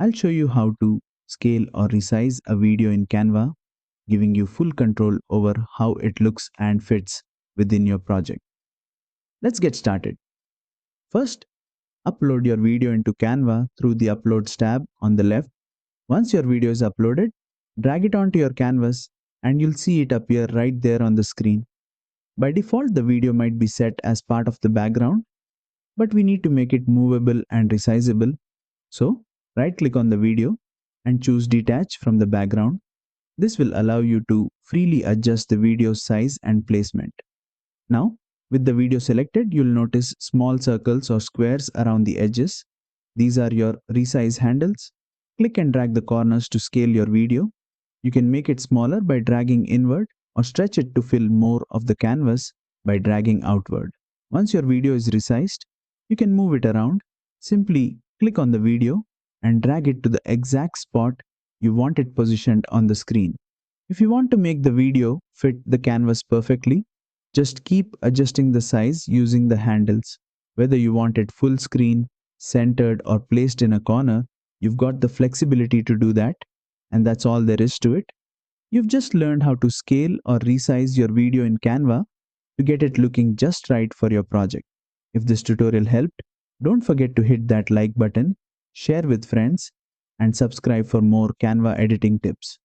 I'll show you how to scale or resize a video in Canva, giving you full control over how it looks and fits within your project. Let's get started. First, upload your video into Canva through the Uploads tab on the left. Once your video is uploaded, drag it onto your canvas and you'll see it appear right there on the screen. By default, the video might be set as part of the background, but we need to make it movable and resizable. So, right-click on the video and choose Detach from the background. This will allow you to freely adjust the video's size and placement. Now, with the video selected, you'll notice small circles or squares around the edges. These are your resize handles. Click and drag the corners to scale your video. You can make it smaller by dragging inward or stretch it to fill more of the canvas by dragging outward. Once your video is resized, you can move it around. Simply click on the video and drag it to the exact spot you want it positioned on the screen. If you want to make the video fit the canvas perfectly, just keep adjusting the size using the handles. Whether you want it full screen, centered, or placed in a corner, you've got the flexibility to do that, and that's all there is to it. You've just learned how to scale or resize your video in Canva to get it looking just right for your project. If this tutorial helped, don't forget to hit that like button, share with friends, and subscribe for more Canva editing tips.